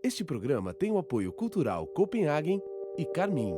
Este programa tem o apoio cultural Copenhagen e Carmin.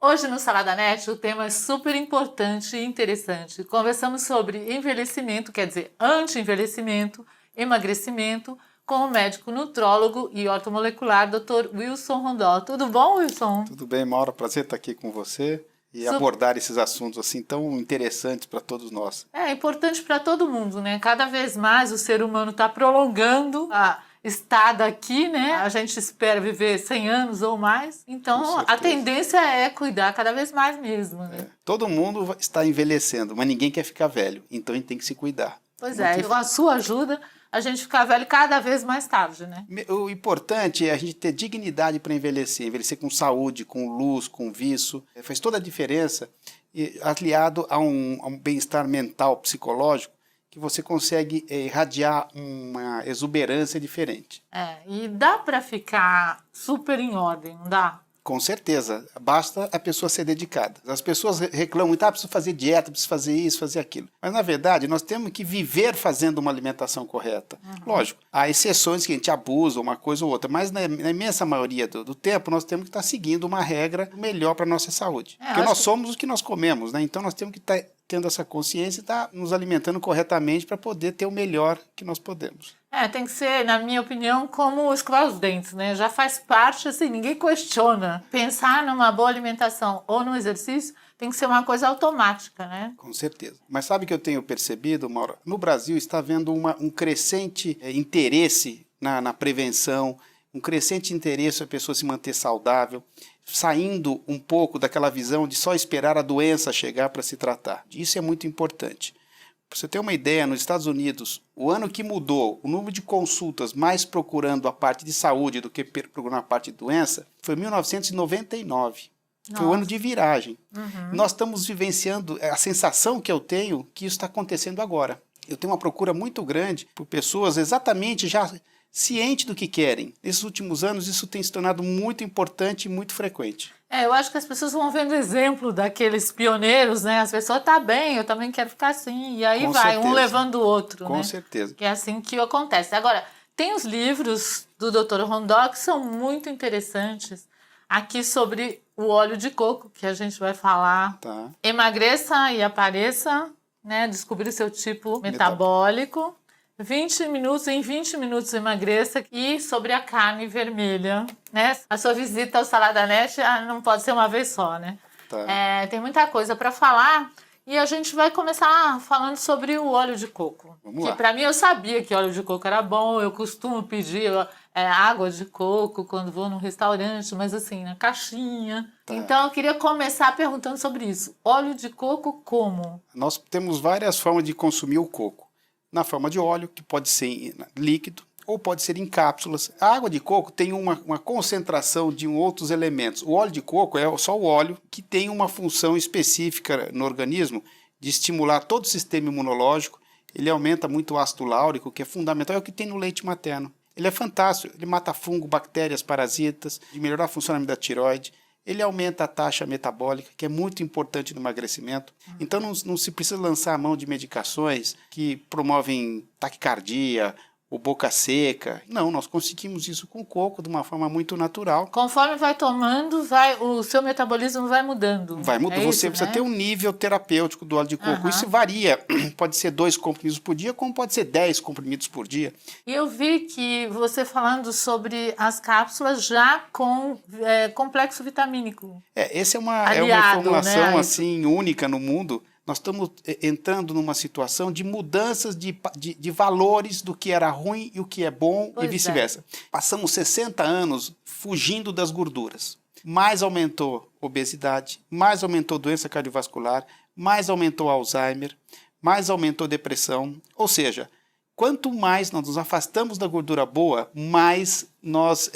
Hoje no Salada Net o tema é super importante e interessante. Conversamos sobre envelhecimento, quer dizer, anti-envelhecimento, emagrecimento, com o médico nutrólogo e ortomolecular Dr. Wilson Rondó. Tudo bom, Wilson? Tudo bem, Maura? Prazer estar aqui com você e abordar esses assuntos assim tão interessantes para todos nós. É importante para todo mundo, né? Cada vez mais o ser humano está prolongando a estada aqui, né? A gente espera viver 100 anos ou mais. Então, a tendência é cuidar cada vez mais mesmo, né? Todo mundo está envelhecendo, mas ninguém quer ficar velho. Então, a gente tem que se cuidar. Pois é, com a sua ajuda, a gente ficar velho cada vez mais tarde, né? O importante é a gente ter dignidade para envelhecer. Envelhecer com saúde, com luz, com viço. Faz toda a diferença. E aliado a um bem-estar mental, psicológico, que você consegue irradiar uma exuberância diferente. E dá para ficar super em ordem, não dá? Com certeza, basta a pessoa ser dedicada. As pessoas reclamam, preciso fazer dieta, preciso fazer isso, fazer aquilo. Mas, na verdade, nós temos que viver fazendo uma alimentação correta. Lógico, há exceções que a gente abusa uma coisa ou outra, mas na imensa maioria do tempo nós temos que estar seguindo uma regra melhor para a nossa saúde. Porque nós somos o que nós comemos, né? Então nós temos que estar tendo essa consciência e estar nos alimentando corretamente para poder ter o melhor que nós podemos. Tem que ser, na minha opinião, como escovar os dentes, né? Já faz parte, assim, ninguém questiona. Pensar numa boa alimentação ou no exercício tem que ser uma coisa automática, né? Com certeza. Mas sabe o que eu tenho percebido, Maura? No Brasil está havendo um crescente interesse na prevenção, um crescente interesse a pessoa se manter saudável, saindo um pouco daquela visão de só esperar a doença chegar para se tratar. Isso é muito importante. Para você ter uma ideia, nos Estados Unidos, o ano que mudou o número de consultas mais procurando a parte de saúde do que procurando a parte de doença foi 1999. Nossa. Foi o ano de viragem. Nós estamos vivenciando a sensação que eu tenho que isso está acontecendo agora. Eu tenho uma procura muito grande por pessoas exatamente já cientes do que querem. Nesses últimos anos, isso tem se tornado muito importante e muito frequente. Eu acho que as pessoas vão vendo exemplo daqueles pioneiros, né? As pessoas, tá bem, eu também quero ficar assim. E aí vai, um levando o outro, Com né? certeza. Que é assim que acontece. Agora, tem os livros do Dr. Rondó que são muito interessantes. Aqui sobre o óleo de coco, que a gente vai falar. Tá. Emagreça e apareça, né? Descobrir o seu tipo metabólico. Em 20 minutos emagreça. E sobre a carne vermelha, né? A sua visita ao Salada Net não pode ser uma vez só, né? Tá. Tem muita coisa para falar e a gente vai começar falando sobre o óleo de coco. Vamos lá. Que para mim eu sabia que óleo de coco era bom, eu costumo pedir água de coco quando vou num restaurante, mas assim, na caixinha. Tá. Então eu queria começar perguntando sobre isso. Óleo de coco como? Nós temos várias formas de consumir o coco. Na forma de óleo, que pode ser líquido, ou pode ser em cápsulas. A água de coco tem uma concentração de outros elementos. O óleo de coco é só o óleo que tem uma função específica no organismo de estimular todo o sistema imunológico. Ele aumenta muito o ácido láurico, que é fundamental, é o que tem no leite materno. Ele é fantástico, ele mata fungo, bactérias, parasitas, de melhorar o funcionamento da tireoide. Ele aumenta a taxa metabólica, que é muito importante no emagrecimento. Então não se precisa lançar a mão de medicações que promovem taquicardia ou boca seca. Não, nós conseguimos isso com o coco de uma forma muito natural. Conforme vai tomando, o seu metabolismo vai mudando. Vai mudando. Você precisa ter um nível terapêutico do óleo de coco. Isso varia. Pode ser 2 comprimidos por dia, como pode ser 10 comprimidos por dia. E eu vi que você falando sobre as cápsulas já com complexo vitamínico. Essa é uma aliado, formulação né, assim, única no mundo. Nós estamos entrando numa situação de mudanças de valores do que era ruim e o que é bom e vice-versa. Passamos 60 anos fugindo das gorduras. Mais aumentou obesidade, mais aumentou doença cardiovascular, mais aumentou Alzheimer, mais aumentou depressão. Ou seja, Quanto mais nós nos afastamos da gordura boa, mais nós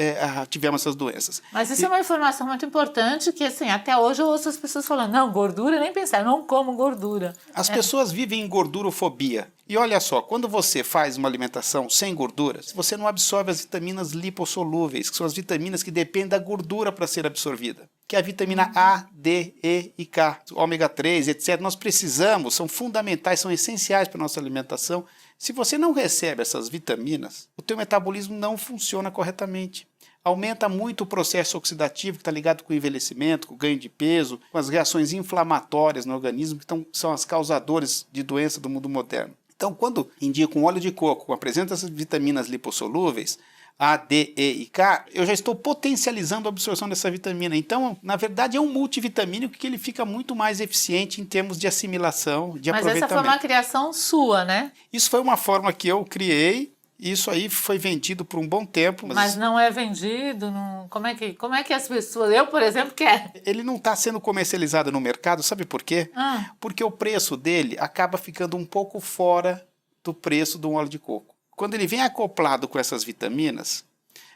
tivemos essas doenças. Mas isso é uma informação muito importante que, assim, até hoje eu ouço as pessoas falando, não, gordura, nem pensar, eu não como gordura. As pessoas vivem em gordurofobia. E olha só, quando você faz uma alimentação sem gorduras, você não absorve as vitaminas lipossolúveis, que são as vitaminas que dependem da gordura para ser absorvida, que é a vitamina A, D, E e K, ômega 3, etc. Nós precisamos, são fundamentais, são essenciais para a nossa alimentação. Se você não recebe essas vitaminas, o teu metabolismo não funciona corretamente. Aumenta muito o processo oxidativo que está ligado com o envelhecimento, com o ganho de peso, com as reações inflamatórias no organismo, que são as causadoras de doença do mundo moderno. Então, quando indico um óleo de coco, apresenta essas vitaminas lipossolúveis, A, D, E e K, eu já estou potencializando a absorção dessa vitamina. Então, na verdade, é um multivitamínico que ele fica muito mais eficiente em termos de assimilação, de aproveitamento. Mas essa foi uma criação sua, né? Isso foi uma forma que eu criei, e isso aí foi vendido por um bom tempo. Mas não é vendido? Não... Como é que as pessoas... Eu, por exemplo, quero. Ele não está sendo comercializado no mercado, sabe por quê? Porque o preço dele acaba ficando um pouco fora do preço do óleo de coco. Quando ele vem acoplado com essas vitaminas,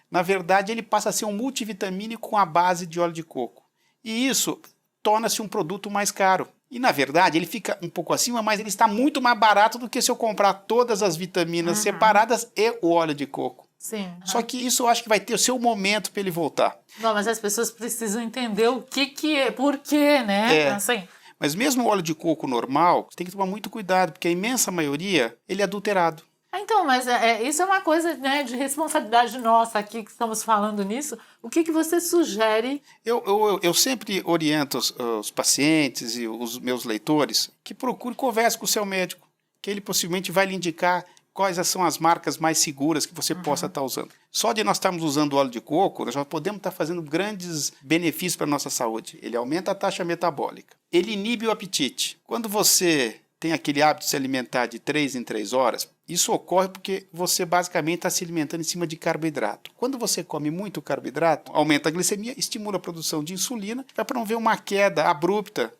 na verdade ele passa a ser um multivitamínico com a base de óleo de coco. E isso torna-se um produto mais caro. E na verdade ele fica um pouco acima, mas ele está muito mais barato do que se eu comprar todas as vitaminas separadas e o óleo de coco. Sim. Só que isso eu acho que vai ter o seu momento para ele voltar. Não, mas as pessoas precisam entender o que é, por quê, né? Assim. Mas mesmo o óleo de coco normal, você tem que tomar muito cuidado, porque a imensa maioria ele é adulterado. Então, mas isso é uma coisa, né, de responsabilidade nossa aqui que estamos falando nisso. O que você sugere? Eu sempre oriento os pacientes e os meus leitores que procure converse com o seu médico, que ele possivelmente vai lhe indicar quais são as marcas mais seguras que você possa estar usando. Só de nós estarmos usando óleo de coco, nós já podemos estar fazendo grandes benefícios para a nossa saúde. Ele aumenta a taxa metabólica. Ele inibe o apetite. Quando você tem aquele hábito de se alimentar de 3 em 3 horas, isso ocorre porque você basicamente está se alimentando em cima de carboidrato. Quando você come muito carboidrato, aumenta a glicemia, estimula a produção de insulina, vai promover uma queda abrupta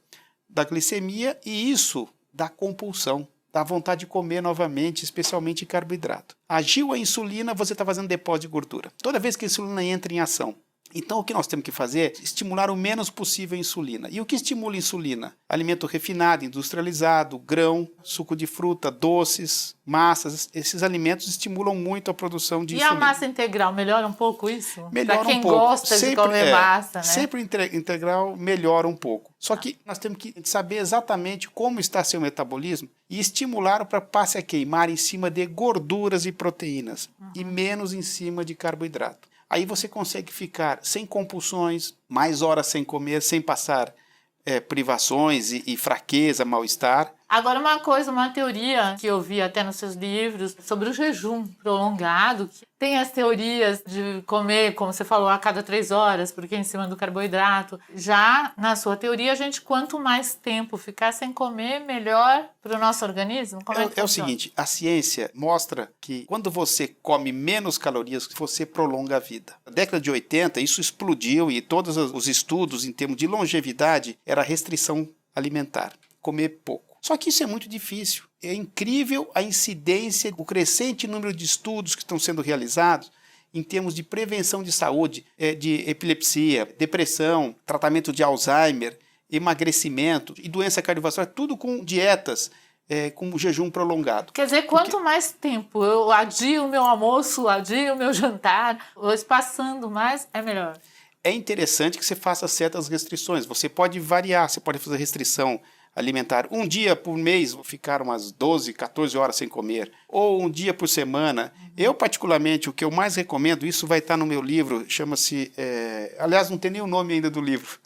da glicemia e isso dá compulsão, dá vontade de comer novamente, especialmente carboidrato. Agiu a insulina, você está fazendo depósito de gordura. Toda vez que a insulina entra em ação. Então, o que nós temos que fazer é estimular o menos possível a insulina. E o que estimula a insulina? Alimento refinado, industrializado, grão, suco de fruta, doces, massas. Esses alimentos estimulam muito a produção de insulina. E a massa integral, melhora um pouco isso? Melhora para quem um pouco. gosta de comer massa, né? Sempre integral melhora um pouco. Só que nós temos que saber exatamente como está seu metabolismo e estimular para passe a queimar em cima de gorduras e proteínas e menos em cima de carboidrato. Aí você consegue ficar sem compulsões, mais horas sem comer, sem passar privações e fraqueza, mal-estar. Agora uma teoria que eu vi até nos seus livros sobre o jejum prolongado. Tem as teorias de comer, como você falou, a cada 3 horas, porque é em cima do carboidrato. Já na sua teoria, a gente quanto mais tempo ficar sem comer, melhor para o nosso organismo? Como É o seguinte, a ciência mostra que quando você come menos calorias, você prolonga a vida. Na década de 80, isso explodiu e todos os estudos em termos de longevidade era restrição alimentar, comer pouco. Só que isso é muito difícil. É incrível a incidência, o crescente número de estudos que estão sendo realizados em termos de prevenção de saúde, de epilepsia, depressão, tratamento de Alzheimer, emagrecimento e doença cardiovascular, tudo com dietas, com jejum prolongado. Quer dizer, quanto mais tempo eu adio o meu almoço, adio o meu jantar, espaçando mais, é melhor. É interessante que você faça certas restrições. Você pode variar, você pode fazer restrição alimentar. Um dia por mês, vou ficar umas 12, 14 horas sem comer. Ou um dia por semana. Eu, particularmente, o que eu mais recomendo, isso vai estar no meu livro, chama-se... aliás, não tem nem o nome ainda do livro.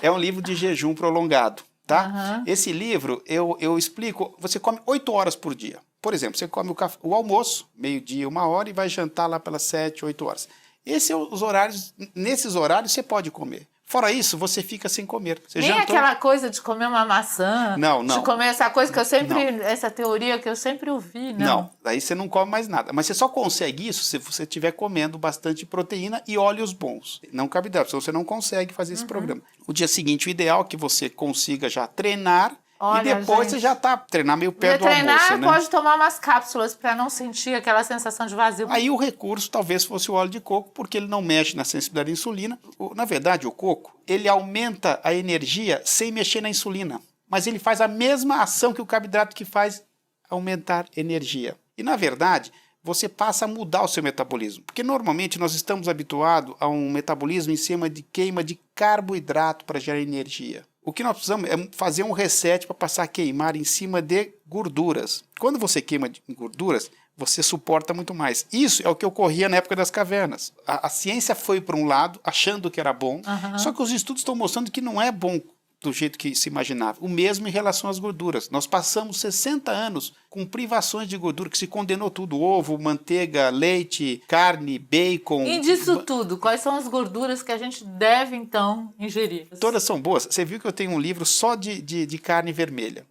É um livro de jejum prolongado. Tá? Esse livro, eu explico, você come 8 horas por dia. Por exemplo, você come o almoço, meio-dia, 1 hora, e vai jantar lá pelas 7, 8 horas. Esses são os horários, nesses horários você pode comer. Fora isso, você fica sem comer. Você nem jantou... aquela coisa de comer uma maçã, não. de comer essa coisa que eu sempre, essa teoria que eu sempre ouvi, não. Daí você não come mais nada. Mas você só consegue isso se você estiver comendo bastante proteína e óleos bons. Não carboidrato, senão você não consegue fazer esse programa. O dia seguinte, o ideal é que você consiga já treinar Olha, e depois gente, você já tá treinar meio perto do treinar, almoço, né? pode tomar umas cápsulas para não sentir aquela sensação de vazio. Aí o recurso talvez fosse o óleo de coco, porque ele não mexe na sensibilidade à insulina. Na verdade, o coco, ele aumenta a energia sem mexer na insulina. Mas ele faz a mesma ação que o carboidrato que faz aumentar energia. E na verdade, você passa a mudar o seu metabolismo. Porque normalmente nós estamos habituados a um metabolismo em cima de queima de carboidrato para gerar energia. O que nós precisamos é fazer um reset para passar a queimar em cima de gorduras. Quando você queima em gorduras, você suporta muito mais. Isso é o que ocorria na época das cavernas. A ciência foi para um lado, achando que era bom, só que os estudos estão mostrando que não é bom do jeito que se imaginava. O mesmo em relação às gorduras. Nós passamos 60 anos com privações de gordura, que se condenou tudo: ovo, manteiga, leite, carne, bacon. E disso tudo, quais são as gorduras que a gente deve, então, ingerir? Todas são boas. Você viu que eu tenho um livro só de carne vermelha.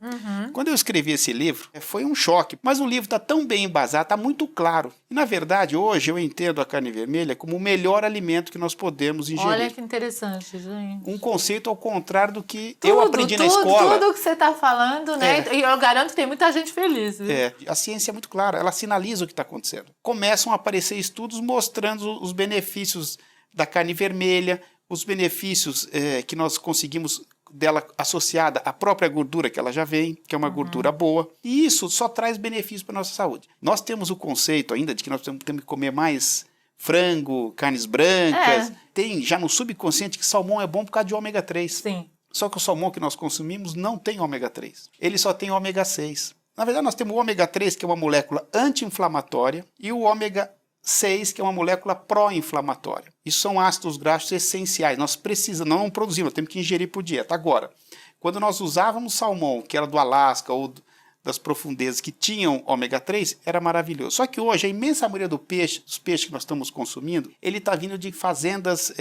Quando eu escrevi esse livro, foi um choque. Mas o livro está tão bem embasado, está muito claro. E, na verdade, hoje eu entendo a carne vermelha como o melhor alimento que nós podemos ingerir. Olha que interessante, gente. Um conceito ao contrário do que eu aprendi na escola. Tudo que você está falando, né? E eu garanto que tem muita gente feliz. Viu? A ciência é muito clara, ela sinaliza o que está acontecendo. Começam a aparecer estudos mostrando os benefícios da carne vermelha, os benefícios que nós conseguimos dela associada à própria gordura que ela já vem, que é uma gordura boa. E isso só traz benefícios para a nossa saúde. Nós temos o conceito ainda de que nós temos que comer mais frango, carnes brancas. Tem já no subconsciente que salmão é bom por causa de ômega 3. Sim. Só que o salmão que nós consumimos não tem ômega 3. Ele só tem ômega 6. Na verdade, nós temos o ômega 3, que é uma molécula anti-inflamatória, e o ômega 6, que é uma molécula pró-inflamatória. Isso são ácidos graxos essenciais. Nós precisamos, não produzimos, nós temos que ingerir por dieta. Agora, quando nós usávamos salmão, que era do Alasca ou das profundezas, que tinham ômega 3, era maravilhoso. Só que hoje, a imensa maioria dos peixes que nós estamos consumindo, ele está vindo de fazendas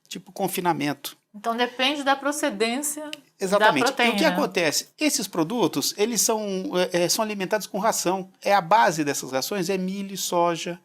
tipo confinamento. Então depende da procedência. Exatamente. Da proteína. E o que acontece? Esses produtos, eles são alimentados com ração. A base dessas rações é milho e soja.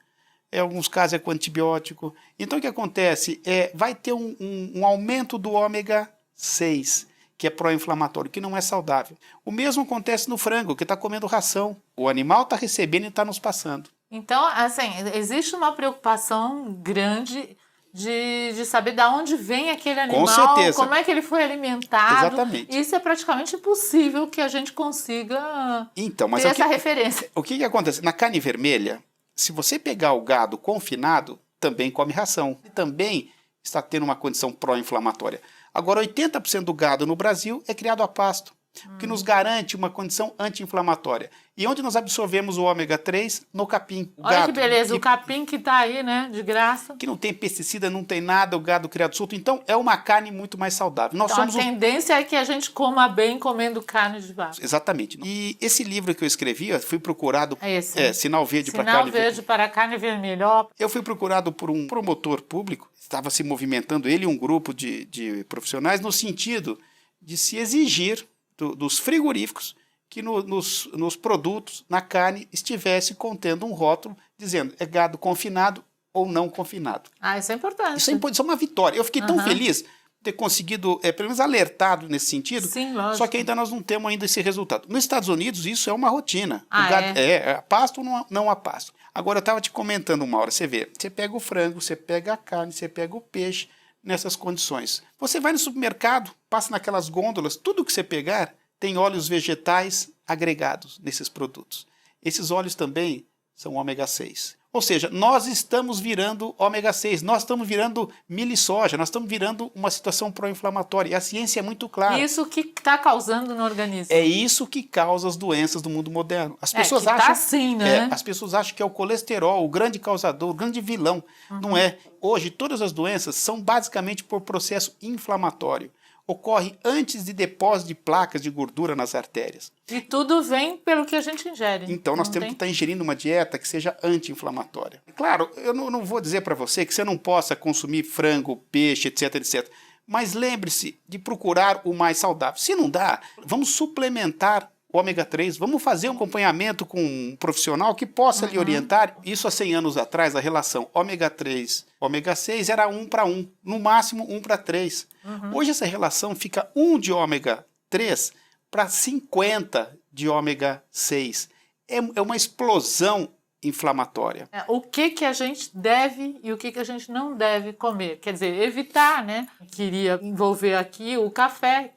Em alguns casos é com antibiótico. Então o que acontece? Vai ter um aumento do ômega 6, que é pró-inflamatório, que não é saudável. O mesmo acontece no frango, que está comendo ração. O animal está recebendo e está nos passando. Então, assim, existe uma preocupação grande de saber de onde vem aquele animal, Com certeza. como é que ele foi alimentado. Exatamente. Isso é praticamente impossível que a gente consiga Então, ter essa referência. O que acontece? Na carne vermelha, se você pegar o gado confinado, também come ração. E também está tendo uma condição pró-inflamatória. Agora, 80% do gado no Brasil é criado a pasto, que nos garante uma condição anti-inflamatória. E onde nós absorvemos o ômega 3? No capim. Olha que beleza, o capim que está aí, né, de graça. Que não tem pesticida, não tem nada, o gado criado solto. Então, é uma carne muito mais saudável. Nós Então, somos a tendência é que a gente coma bem comendo carne de vaca. Exatamente. E esse livro que eu escrevi, eu fui procurado... É esse. Sinal Verde para Sinal Carne Verde para Carne Vermelha. Ó. Eu fui procurado por um promotor público, estava se movimentando, ele e um grupo de profissionais, no sentido de se exigir dos frigoríficos que nos produtos, na carne, estivesse contendo um rótulo dizendo é gado confinado ou não confinado. Isso é importante. Isso é uma vitória. Eu fiquei tão feliz de ter conseguido, pelo menos alertado nesse sentido. Sim, lógico. Só que ainda nós não temos ainda esse resultado. Nos Estados Unidos, isso é uma rotina. O gado, a pasto ou não a pasto. Agora, eu estava te comentando uma hora, você vê, você pega o frango, você pega a carne, você pega o peixe, nessas condições. Você vai no supermercado, passa naquelas gôndolas, tudo que você pegar tem óleos vegetais agregados nesses produtos. Esses óleos também são ômega 6. Ou seja, nós estamos virando ômega 6, nós estamos virando milho e soja, nós estamos virando uma situação pró-inflamatória. E a ciência é muito clara. Isso que está causando no organismo. É isso que causa as doenças do mundo moderno. As pessoas acham, tá assim, né? As pessoas acham que é o colesterol, o grande causador, o grande vilão. Não é. Hoje, todas as doenças são basicamente por processo inflamatório. Ocorre antes de depósito de placas de gordura nas artérias. E tudo vem pelo que a gente ingere. Então, nós temos que estar ingerindo uma dieta que seja anti-inflamatória. Claro, eu não vou dizer para você que você não possa consumir frango, peixe, etc, etc. Mas lembre-se de procurar o mais saudável. Se não dá, vamos suplementar o ômega 3, vamos fazer um acompanhamento com um profissional que possa lhe orientar. Isso há 100 anos atrás, a relação ômega 3, ômega 6 era 1 para 1, no máximo 1 para 3. Hoje essa relação fica 1 de ômega 3 para 50 de ômega 6. É uma explosão inflamatória. O que a gente deve e o que a gente não deve comer. Quer dizer, evitar, né? Queria envolver aqui o café,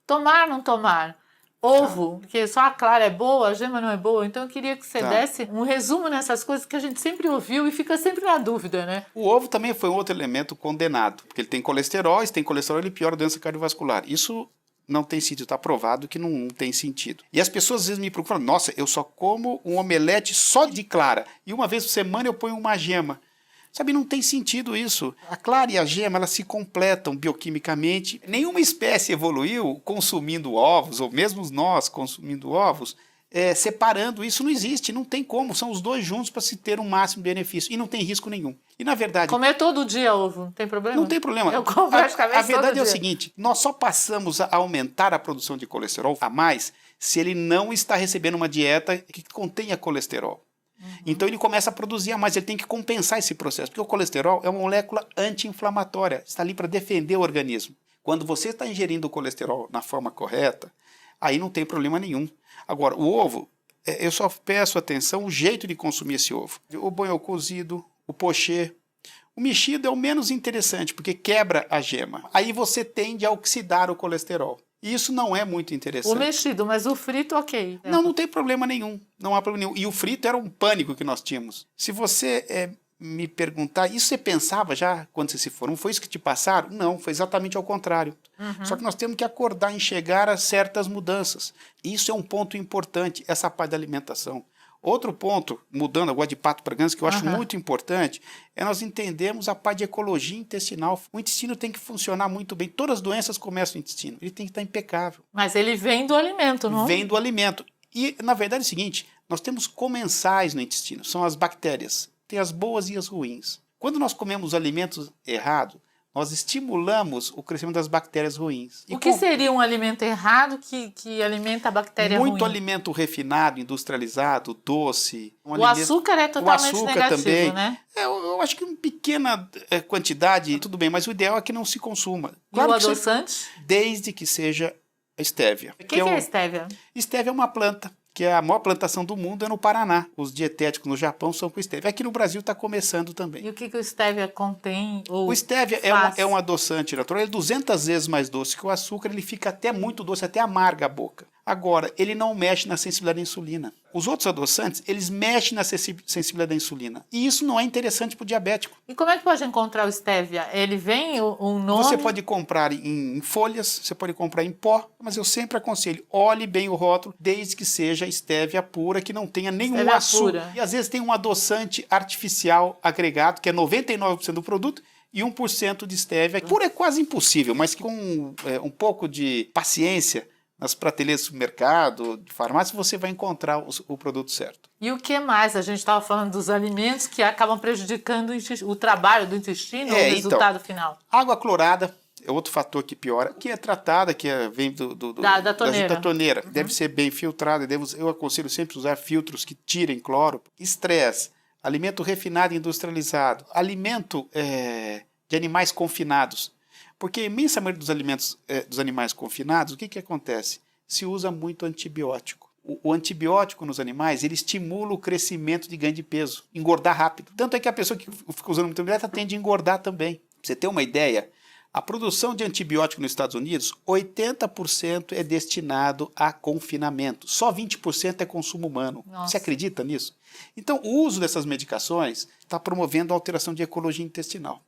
tomar, não tomar. Ovo, porque só a clara é boa, a gema não é boa. Então eu queria que você desse um resumo nessas coisas que a gente sempre ouviu e fica sempre na dúvida, né? O ovo também foi outro elemento condenado, porque ele tem colesterol, e se tem colesterol ele piora a doença cardiovascular. Isso não tem sentido, está provado que não tem sentido. E as pessoas às vezes me procuram, nossa, eu só como um omelete só de clara, e uma vez por semana eu ponho uma gema. Sabe, não tem sentido isso. A clara e a gema, elas se completam bioquimicamente. Nenhuma espécie evoluiu consumindo ovos, ou mesmo nós consumindo ovos, separando. Isso não existe, não tem como. São os dois juntos para se ter um máximo de benefício. E não tem risco nenhum. E na verdade... Comer todo dia ovo, não tem problema? Não tem problema. Eu como praticamente a verdade é o dia. seguinte, nós só passamos a aumentar a produção de colesterol a mais se ele não está recebendo uma dieta que contenha colesterol. Então ele começa a produzir a mais, ele tem que compensar esse processo, porque o colesterol é uma molécula anti-inflamatória, está ali para defender o organismo. Quando você está ingerindo o colesterol na forma correta, aí não tem problema nenhum. Agora, o ovo, eu só peço atenção o jeito de consumir esse ovo. O banho cozido, o pochê, o mexido é o menos interessante, porque quebra a gema. Aí você tende a oxidar o colesterol. E isso não é muito interessante. O mexido, mas o frito, ok. Não tem problema nenhum. Não há problema nenhum. E o frito era um pânico que nós tínhamos. Se você me perguntar, isso você pensava já quando você se formou? Foi isso que te passaram? Não, foi exatamente ao contrário. Só que nós temos que acordar, enxergar a certas mudanças. Isso é um ponto importante, essa parte da alimentação. Outro ponto, mudando agora de pato para ganso, que eu acho muito importante, é nós entendermos a parte de ecologia intestinal. O intestino tem que funcionar muito bem. Todas as doenças começam no intestino. Ele tem que estar impecável. Mas ele vem do alimento, não? Vem do alimento. E, na verdade, é o seguinte, nós temos comensais no intestino, são as bactérias. Tem as boas e as ruins. Quando nós comemos alimentos errados, nós estimulamos o crescimento das bactérias ruins. O que seria um alimento errado que alimenta a bactéria ruim? Muito alimento refinado, industrializado, doce. O açúcar é totalmente negativo, também, né? Eu acho que uma pequena quantidade, tudo bem, mas o ideal é que não se consuma. Claro, e o adoçante? Desde que seja a estévia. O que é a estévia? Estévia é uma planta, que é a maior plantação do mundo, é no Paraná. Os dietéticos no Japão são com estévia. Aqui no Brasil está começando também. E o que o estévia contém? O estévia é um adoçante natural, ele é 200 vezes mais doce que o açúcar, ele fica até muito doce, até amarga a boca. Agora, ele não mexe na sensibilidade à insulina. Os outros adoçantes, eles mexem na sensibilidade à insulina. E isso não é interessante para o diabético. E como é que pode encontrar o estévia? Ele vem um nome? Você pode comprar em folhas, você pode comprar em pó, mas eu sempre aconselho, olhe bem o rótulo, desde que seja estévia pura, que não tenha nenhum açúcar. E às vezes tem um adoçante artificial agregado, que é 99% do produto, e 1% de estévia. Pura é quase impossível, mas com um pouco de paciência, nas prateleiras do supermercado, de farmácia, você vai encontrar o produto certo. E o que mais? A gente estava falando dos alimentos que acabam prejudicando o trabalho do intestino, o resultado final. Água clorada é outro fator que piora, que é tratada, vem da torneira. Da torneira. Deve ser bem filtrada, eu aconselho sempre usar filtros que tirem cloro. Estresse, alimento refinado e industrializado, alimento de animais confinados. Porque a imensa maioria dos alimentos dos animais confinados, o que acontece? Se usa muito antibiótico. O antibiótico nos animais, ele estimula o crescimento de ganho de peso, engordar rápido. Tanto é que a pessoa que fica usando muito antibiótico tende a engordar também. Pra você ter uma ideia, a produção de antibiótico nos Estados Unidos, 80% é destinado a confinamento. Só 20% é consumo humano. Nossa. Você acredita nisso? Então, o uso dessas medicações está promovendo a alteração de ecologia intestinal.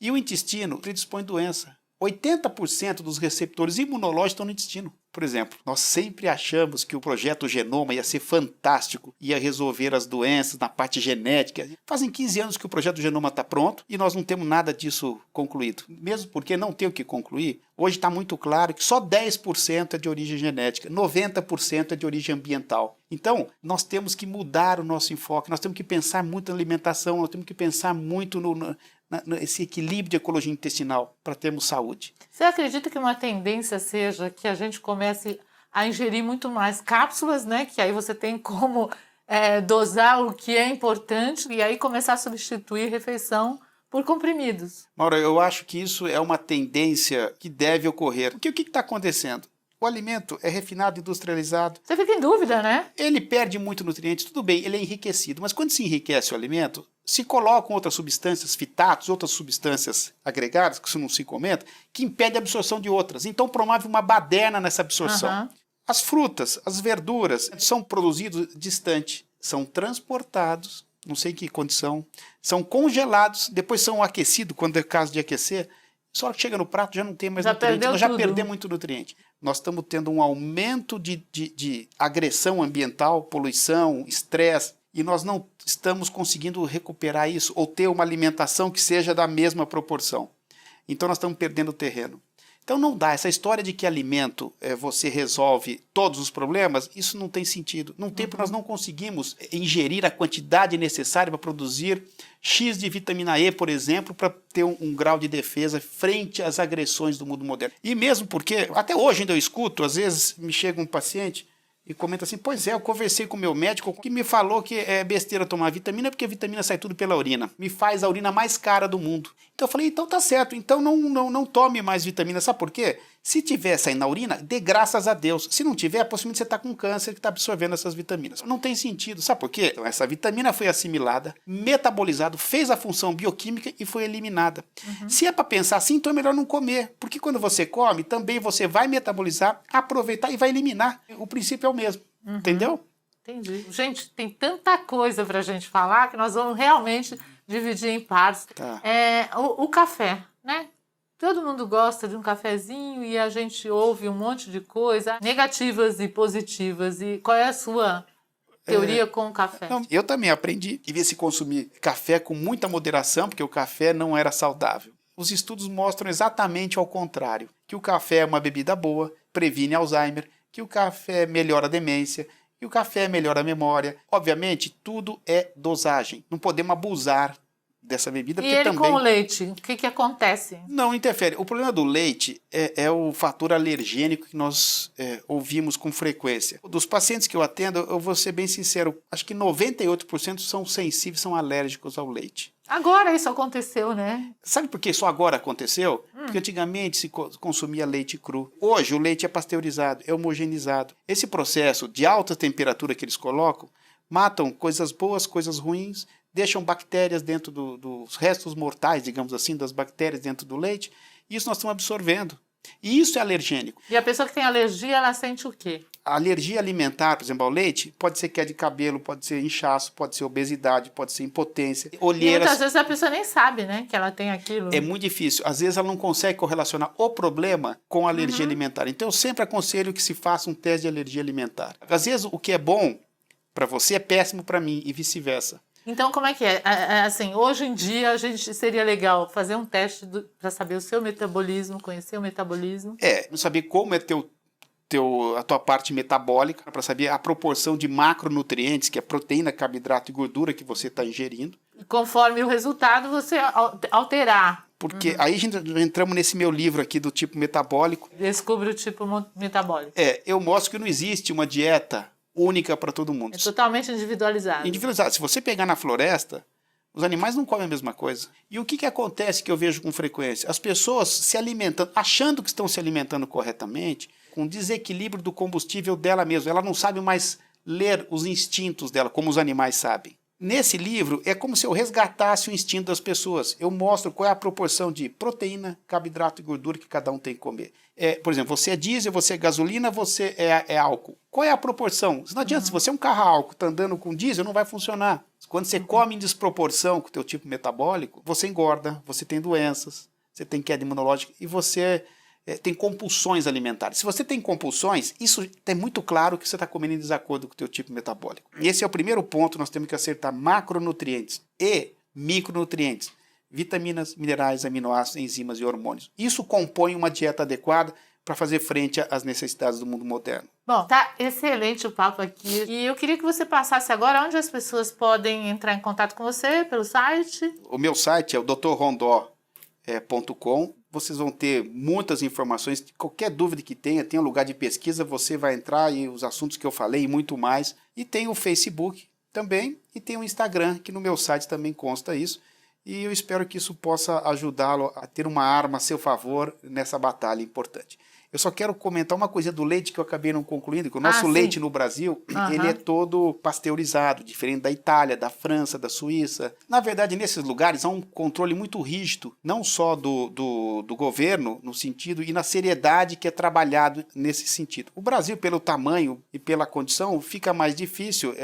E o intestino predispõe doença. 80% dos receptores imunológicos estão no intestino. Por exemplo, nós sempre achamos que o projeto Genoma ia ser fantástico, ia resolver as doenças na parte genética. Fazem 15 anos que o projeto Genoma está pronto e nós não temos nada disso concluído. Mesmo porque não tem o que concluir, hoje está muito claro que só 10% é de origem genética, 90% é de origem ambiental. Então, nós temos que mudar o nosso enfoque, nós temos que pensar muito na alimentação, nós temos que pensar muito nesse equilíbrio de ecologia intestinal para termos saúde. Você acredita que uma tendência seja que a gente comece a ingerir muito mais cápsulas, né? Que aí você tem como dosar o que é importante e aí começar a substituir refeição por comprimidos? Maura, eu acho que isso é uma tendência que deve ocorrer. Porque o que está acontecendo? O alimento é refinado, industrializado. Você fica em dúvida, né? Ele perde muito nutrientes, tudo bem, ele é enriquecido, mas quando se enriquece o alimento, se colocam outras substâncias, fitatos, outras substâncias agregadas, que isso não se comenta, que impede a absorção de outras. Então promove uma baderna nessa absorção. Aham. As frutas, as verduras são produzidos distante, são transportados, não sei em que condição, são congelados, depois são aquecidos, quando é caso de aquecer. Só que chega no prato já não tem mais Já nutriente, perdeu nós já tudo. perdemos muito nutriente. Nós estamos tendo um aumento de agressão ambiental, poluição, estresse, e nós não estamos conseguindo recuperar isso ou ter uma alimentação que seja da mesma proporção. Então nós estamos perdendo terreno. Então não dá, essa história de que alimento você resolve todos os problemas, isso não tem sentido. Num tempo nós não conseguimos ingerir a quantidade necessária para produzir X de vitamina E, por exemplo, para ter um grau de defesa frente às agressões do mundo moderno. E mesmo porque, até hoje ainda eu escuto, às vezes me chega um paciente e comenta assim, pois é, eu conversei com o meu médico que me falou que é besteira tomar vitamina porque a vitamina sai tudo pela urina. Me faz a urina mais cara do mundo. Então eu falei, então tá certo, então não tome mais vitamina. Sabe por quê? Se tiver saindo na urina, dê graças a Deus. Se não tiver, possivelmente você está com câncer que está absorvendo essas vitaminas. Não tem sentido. Sabe por quê? Então, essa vitamina foi assimilada, metabolizada, fez a função bioquímica e foi eliminada. Se é para pensar assim, então é melhor não comer. Porque quando você come, também você vai metabolizar, aproveitar e vai eliminar. O princípio é o mesmo. Entendeu? Entendi. Gente, tem tanta coisa para a gente falar que nós vamos realmente dividir em partes. Tá. O café, né? Todo mundo gosta de um cafezinho e a gente ouve um monte de coisa, negativas e positivas. E qual é a sua teoria com o café? Não, eu também aprendi que devia se consumir café com muita moderação, porque o café não era saudável. Os estudos mostram exatamente ao contrário, que o café é uma bebida boa, previne Alzheimer, que o café melhora a demência, que o café melhora a memória. Obviamente, tudo é dosagem. Não podemos abusar dessa bebida, E porque ele também com o leite, o que acontece? não interfere. O problema do leite é o fator alergênico que nós ouvimos com frequência. Dos pacientes que eu atendo, eu vou ser bem sincero, acho que 98% são sensíveis, são alérgicos ao leite. Agora isso aconteceu, né? Sabe por que só agora aconteceu? Porque antigamente se consumia leite cru. Hoje o leite é pasteurizado, é homogeneizado. Esse processo de alta temperatura que eles colocam, matam coisas boas, coisas ruins, deixam bactérias dentro dos restos mortais, digamos assim, das bactérias dentro do leite, e isso nós estamos absorvendo. E isso é alergênico. E a pessoa que tem alergia, ela sente o quê? A alergia alimentar, por exemplo, ao leite, pode ser queda de cabelo, pode ser inchaço, pode ser obesidade, pode ser impotência, E olheiras. muitas vezes a pessoa nem sabe, né, que ela tem aquilo. É muito difícil. Às vezes ela não consegue correlacionar o problema com a alergia alimentar. Então eu sempre aconselho que se faça um teste de alergia alimentar. Às vezes o que é bom para você é péssimo para mim e vice-versa. Então, como é que é? Assim, hoje em dia, a gente seria legal fazer um teste para saber o seu metabolismo, conhecer o metabolismo. Não saber como é a tua parte metabólica, para saber a proporção de macronutrientes, que é proteína, carboidrato e gordura que você está ingerindo. E conforme o resultado, você alterar. Porque aí a gente entramos nesse meu livro aqui do tipo metabólico. Descubra o tipo metabólico. Eu mostro que não existe uma dieta única para todo mundo. É totalmente individualizado. Individualizado. Se você pegar na floresta, os animais não comem a mesma coisa. E o que acontece que eu vejo com frequência? As pessoas se alimentando, achando que estão se alimentando corretamente, com desequilíbrio do combustível dela mesma. Ela não sabe mais ler os instintos dela, como os animais sabem. Nesse livro, é como se eu resgatasse o instinto das pessoas. Eu mostro qual é a proporção de proteína, carboidrato e gordura que cada um tem que comer. Por exemplo, você é diesel, você é gasolina, você é álcool. Qual é a proporção? Não adianta, se você é um carro a álcool, está andando com diesel, não vai funcionar. Quando você come em desproporção com o teu tipo metabólico, você engorda, você tem doenças, você tem queda imunológica e você tem compulsões alimentares. Se você tem compulsões, isso é muito claro que você está comendo em desacordo com o teu tipo metabólico. E esse é o primeiro ponto, nós temos que acertar macronutrientes e micronutrientes. Vitaminas, minerais, aminoácidos, enzimas e hormônios. Isso compõe uma dieta adequada para fazer frente às necessidades do mundo moderno. Bom, tá excelente o papo aqui. E eu queria que você passasse agora onde as pessoas podem entrar em contato com você, pelo site. O meu site é o drrondó.com. Vocês vão ter muitas informações. Qualquer dúvida que tenha, tem um lugar de pesquisa, você vai entrar e os assuntos que eu falei e muito mais. E tem o Facebook também e tem o Instagram, que no meu site também consta isso. E eu espero que isso possa ajudá-lo a ter uma arma a seu favor nessa batalha importante. Eu só quero comentar uma coisa do leite que eu acabei não concluindo, que o nosso sim. leite no Brasil, ele é todo pasteurizado, diferente da Itália, da França, da Suíça. Na verdade, nesses lugares há um controle muito rígido, não só do governo, no sentido, e na seriedade que é trabalhado nesse sentido. O Brasil, pelo tamanho e pela condição, fica mais difícil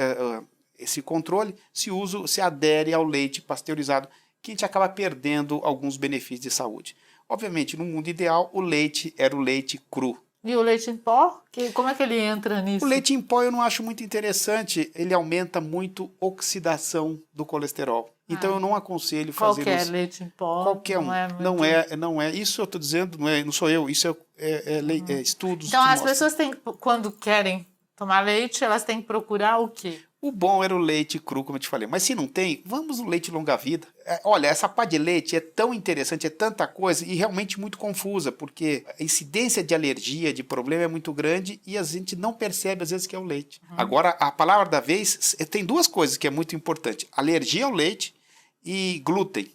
esse controle se adere ao leite pasteurizado, que a gente acaba perdendo alguns benefícios de saúde. Obviamente, no mundo ideal, o leite era o leite cru. E o leite em pó? Como é que ele entra nisso? O leite em pó eu não acho muito interessante, ele aumenta muito a oxidação do colesterol. Então eu não aconselho fazer Qualquer isso. leite em pó? Qualquer um. Não é. Isso eu estou dizendo, não sou eu, isso é estudos Então que as mostram. pessoas têm, quando querem tomar leite, elas têm que procurar o quê? O bom era o leite cru, como eu te falei. Mas se não tem, vamos no leite longa-vida. Olha, essa pá de leite é tão interessante, é tanta coisa e realmente muito confusa, porque a incidência de alergia, de problema é muito grande e a gente não percebe às vezes que é o leite. Agora, a palavra da vez, tem duas coisas que é muito importante. Alergia ao leite e glúten.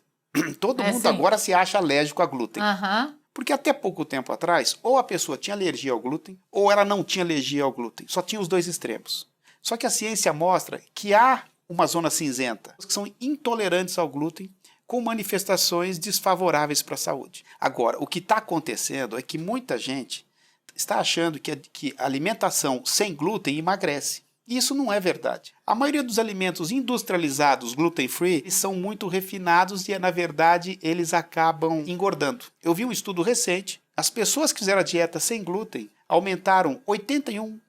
Todo mundo sim. agora se acha alérgico a glúten. Aham. Porque até pouco tempo atrás, ou a pessoa tinha alergia ao glúten, ou ela não tinha alergia ao glúten. Só tinha os dois extremos. Só que a ciência mostra que há uma zona cinzenta, que são intolerantes ao glúten, com manifestações desfavoráveis para a saúde. Agora, o que está acontecendo é que muita gente está achando que a alimentação sem glúten emagrece. E isso não é verdade. A maioria dos alimentos industrializados gluten-free são muito refinados e, na verdade, eles acabam engordando. Eu vi um estudo recente, as pessoas que fizeram a dieta sem glúten aumentaram 81%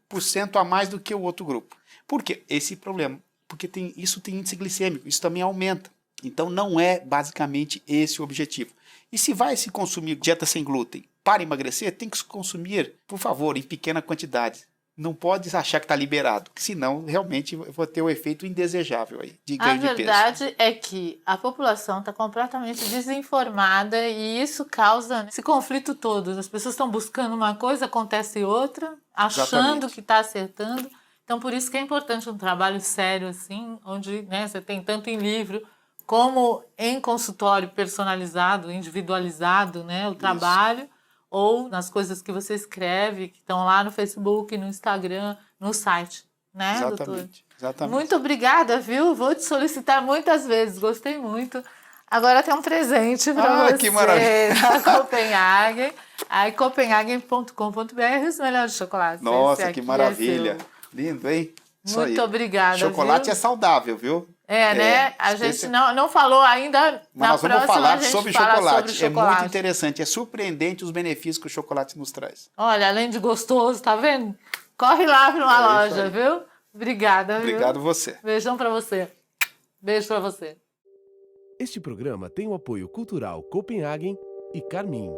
a mais do que o outro grupo. Por quê? Esse problema. Porque isso tem índice glicêmico, isso também aumenta. Então não é basicamente esse o objetivo. E se vai se consumir dieta sem glúten para emagrecer, tem que se consumir, por favor, em pequena quantidade. Não pode achar que está liberado, senão realmente vai ter o efeito indesejável aí, de ganho de peso. A verdade é que a população está completamente desinformada e isso causa esse conflito todo. As pessoas estão buscando uma coisa, acontece outra, achando Exatamente. que está acertando. Então, por isso que é importante um trabalho sério, assim, onde você tem tanto em livro como em consultório personalizado, individualizado, o trabalho, ou nas coisas que você escreve, que estão lá no Facebook, no Instagram, no site, doutor? Exatamente. Muito obrigada, viu? Vou te solicitar muitas vezes, gostei muito. Agora tem um presente para você que maravilha. da Copenhagen, aí copenhagen.com.br, os melhores chocolates. Nossa, Esse que aqui maravilha. É seu. Lindo, hein? Isso Muito aí. obrigada, Chocolate viu? é saudável, viu? Né? A gente não falou ainda. Mas nós vamos falar sobre chocolate. É chocolate. muito interessante, é surpreendente os benefícios que o chocolate nos traz. Olha, além de gostoso, tá vendo? Corre lá para uma isso loja, aí. viu? Obrigada, viu? Obrigado você. Beijão para você. Beijo para você. Este programa tem o apoio cultural Copenhagen e Carmin.